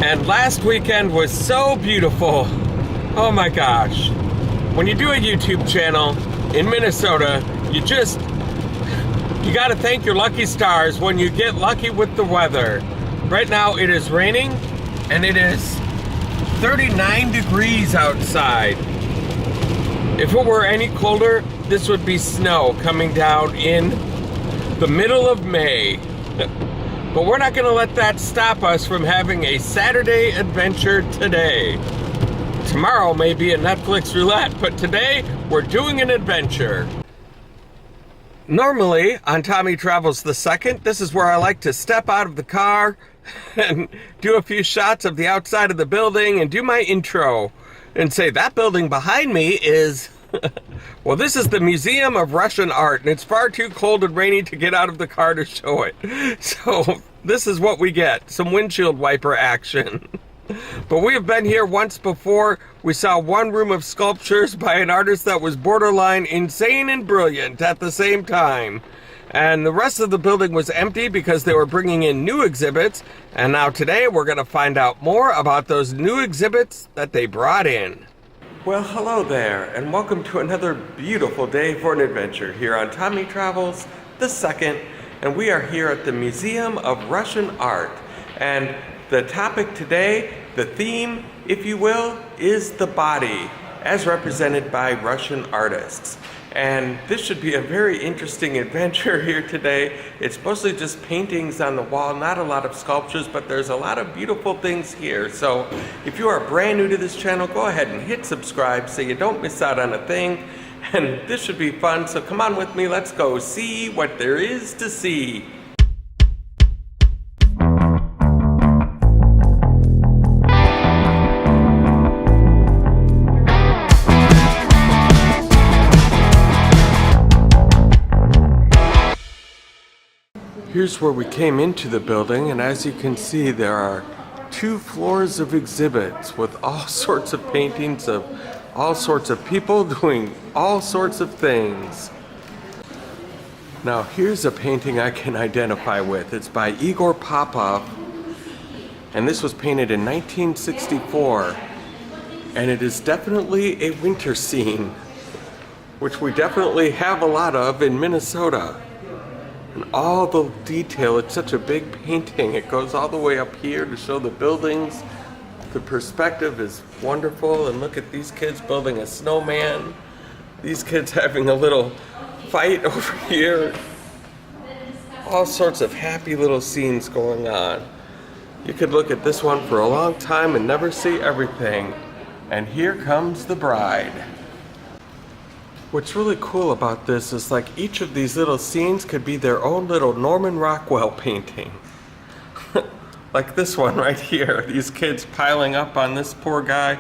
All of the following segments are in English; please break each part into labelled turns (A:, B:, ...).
A: And last weekend was so beautiful. Oh my gosh. When you do a YouTube channel in Minnesota, you gotta thank your lucky stars when you get lucky with the weather. Right now it is raining and it is 39 degrees outside. If it were any colder, this would be snow coming down in the middle of May. But we're not gonna let that stop us from having a Saturday adventure today. Tomorrow may be a Netflix roulette, but today we're doing an adventure. Normally on Tommy Travels II, this is where I like to step out of the car and do a few shots of the outside of the building and do my intro and say that building behind me is well, this is the Museum of Russian Art, and it's far too cold and rainy to get out of the car to show it. So this is what we get, some windshield wiper action. But we have been here once before. We saw one room of sculptures by an artist that was borderline insane and brilliant at the same time. And the rest of the building was empty because they were bringing in new exhibits. And now today we're going to find out more about those new exhibits that they brought in. Well, hello there, and welcome to another beautiful day for an adventure here on Tommy Travels II, and we are here at the Museum of Russian Art. And the topic today, the theme, if you will, is the body, as represented by Russian artists. And this should be a very interesting adventure here today. It's mostly just paintings on the wall, not a lot of sculptures, but there's a lot of beautiful things here. So if you are brand new to this channel, go ahead and hit subscribe so you don't miss out on a thing. And this should be fun, so come on with me, let's go see what there is to see. Here's where we came into the building, and as you can see, there are 2 floors of exhibits with all sorts of paintings of all sorts of people doing all sorts of things. Now here's a painting I can identify with. It's by Igor Popov, and this was painted in 1964, and it is definitely a winter scene, which we definitely have a lot of in Minnesota. And all the detail, it's such a big painting. It goes all the way up here to show the buildings. The perspective is wonderful, and look at these kids building a snowman. These kids having a little fight over here. All sorts of happy little scenes going on. You could look at this one for a long time and never see everything. And here comes the bride. What's really cool about this is like each of these little scenes could be their own little Norman Rockwell painting. Like this one right here, these kids piling up on this poor guy.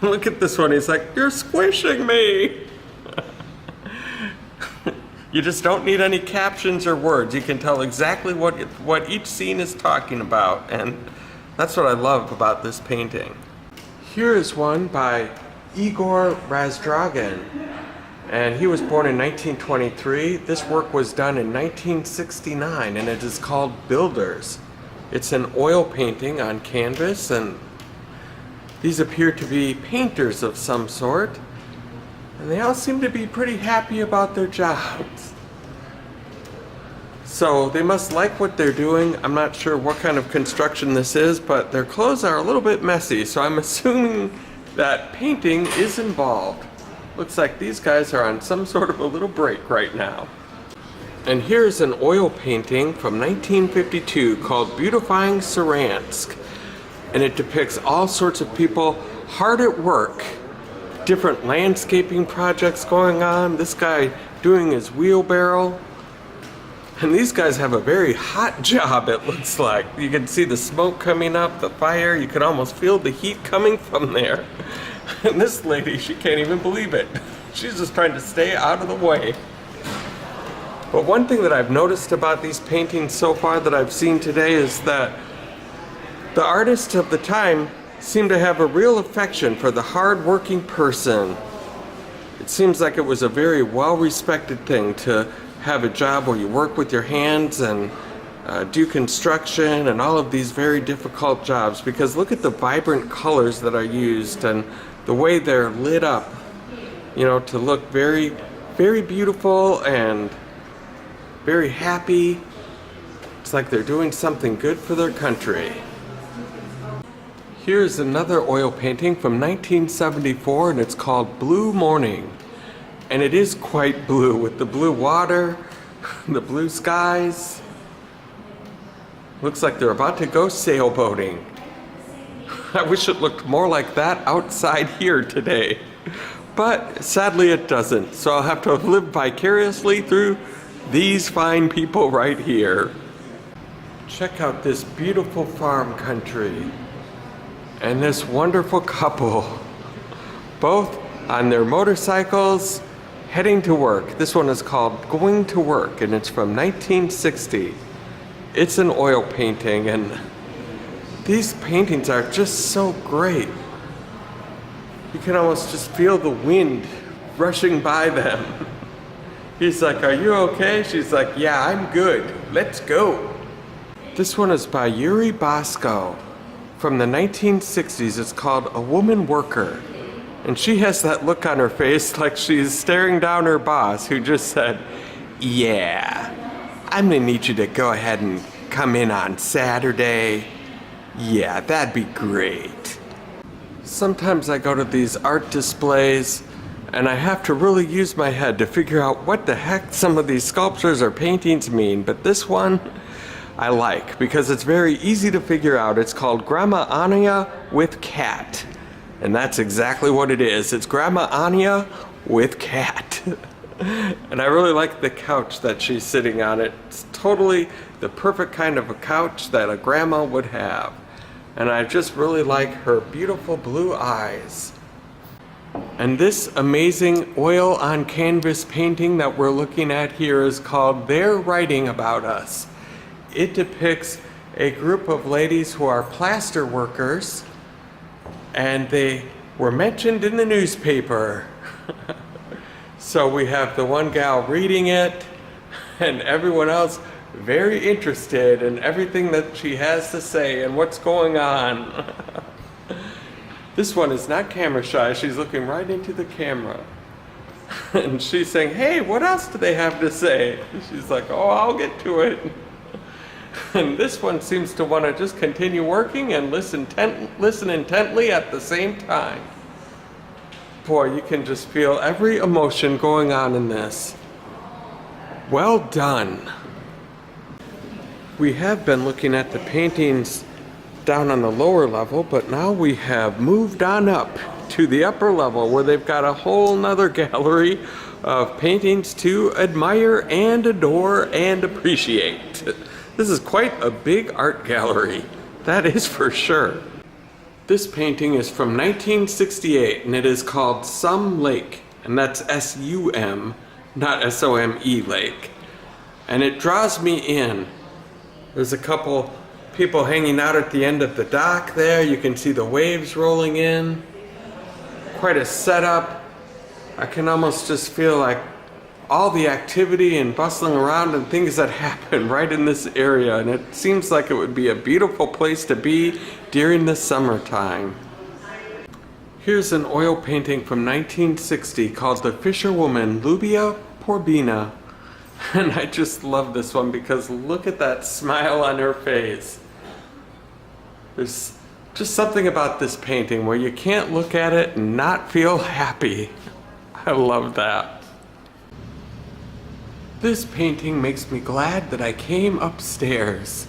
A: Look at this one, he's like, "You're squishing me." You just don't need any captions or words. You can tell exactly what each scene is talking about, and that's what I love about this painting. Here is one by Igor Razdragin. And he was born in 1923. This work was done in 1969, and it is called Builders. It's an oil painting on canvas, and these appear to be painters of some sort. And they all seem to be pretty happy about their jobs. So they must like what they're doing. I'm not sure what kind of construction this is, but their clothes are a little bit messy, so I'm assuming that painting is involved. Looks like these guys are on some sort of a little break right now. And here's an oil painting from 1952 called Beautifying Saransk. And it depicts all sorts of people hard at work. Different landscaping projects going on. This guy doing his wheelbarrow. And these guys have a very hot job, it looks like. You can see the smoke coming up, the fire. You can almost feel the heat coming from there. And this lady, she can't even believe it. She's just trying to stay out of the way. But one thing that I've noticed about these paintings so far that I've seen today is that the artists of the time seem to have a real affection for the hard-working person. It seems like it was a very well-respected thing to have a job where you work with your hands, and do construction and all of these very difficult jobs, because look at the vibrant colors that are used and the way they're lit up, you know, to look very, very beautiful and very happy. It's like they're doing something good for their country. Here's another oil painting from 1974, and it's called Blue Morning. And it is quite blue, with the blue water, the blue skies. Looks like they're about to go sailboating. I wish it looked more like that outside here today. But sadly it doesn't, so I'll have to live vicariously through these fine people right here. Check out this beautiful farm country. And this wonderful couple, both on their motorcycles heading to work. This one is called Going to Work, and it's from 1960. It's an oil painting, and these paintings are just so great. You can almost just feel the wind rushing by them. He's like, "Are you okay?" She's like, "Yeah, I'm good. Let's go." This one is by Yuri Bosko. From the 1960s, it's called A Woman Worker. And she has that look on her face like she's staring down her boss, who just said, "Yeah, I'm gonna need you to go ahead and come in on Saturday. Yeah, that'd be great." Sometimes I go to these art displays and I have to really use my head to figure out what the heck some of these sculptures or paintings mean, but this one I like because it's very easy to figure out. It's called Grandma Anya with cat. And that's exactly what it is. It's Grandma Anya with cat. And I really like the couch that she's sitting on. It's totally the perfect kind of a couch that a grandma would have. And I just really like her beautiful blue eyes. And this amazing oil on canvas painting that we're looking at here is called They're Writing About Us. It depicts a group of ladies who are plaster workers, and they were mentioned in the newspaper. So we have the one gal reading it, and everyone else very interested in everything that she has to say and what's going on. This one is not camera shy. She's looking right into the camera. And she's saying, "Hey, what else do they have to say?" She's like, "Oh, I'll get to it." And this one seems to want to just continue working and listen intently at the same time. Boy, you can just feel every emotion going on in this. Well done. We have been looking at the paintings down on the lower level, but now we have moved on up to the upper level where they've got a whole nother gallery of paintings to admire and adore and appreciate. This is quite a big art gallery, that is for sure. This painting is from 1968, and it is called Some Lake, and that's S-U-M, not S-O-M-E Lake. And it draws me in. There's a couple people hanging out at the end of the dock there. You can see the waves rolling in. Quite a setup. I can almost just feel like all the activity and bustling around and things that happen right in this area, and it seems like it would be a beautiful place to be during the summertime. Here's an oil painting from 1960 called The Fisherwoman Lubia Porbina. And I just love this one because look at that smile on her face. There's just something about this painting where you can't look at it and not feel happy. I love that. This painting makes me glad that I came upstairs.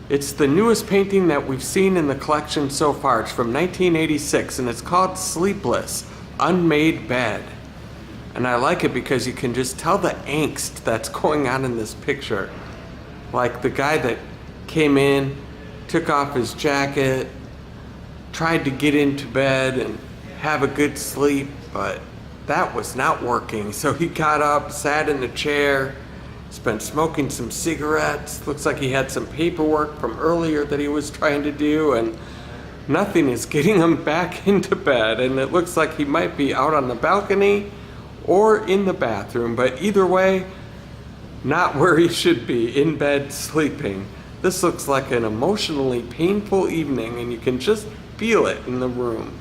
A: It's the newest painting that we've seen in the collection so far. It's from 1986, and it's called Sleepless, Unmade Bed. And I like it because you can just tell the angst that's going on in this picture. Like the guy that came in, took off his jacket, tried to get into bed and have a good sleep, but that was not working. So he got up, sat in a chair, he's been smoking some cigarettes. Looks like he had some paperwork from earlier that he was trying to do, and nothing is getting him back into bed. And it looks like he might be out on the balcony or in the bathroom, but either way, not where he should be, in bed sleeping. This looks like an emotionally painful evening, and you can just feel it in the room.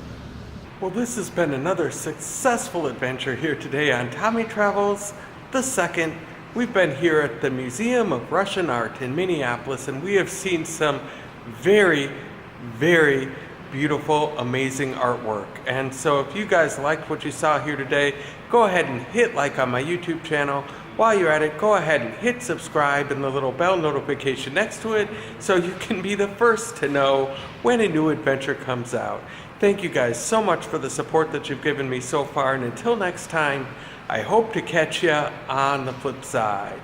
A: Well, this has been another successful adventure here today on Tommy Travels the Second. We've been here at the Museum of Russian Art in Minneapolis, and we have seen some very, very beautiful, amazing artwork. And so if you guys liked what you saw here today, go ahead and hit like on my YouTube channel. While you're at it, go ahead and hit subscribe and the little bell notification next to it so you can be the first to know when a new adventure comes out. Thank you guys so much for the support that you've given me so far, and until next time, I hope to catch you on the flip side.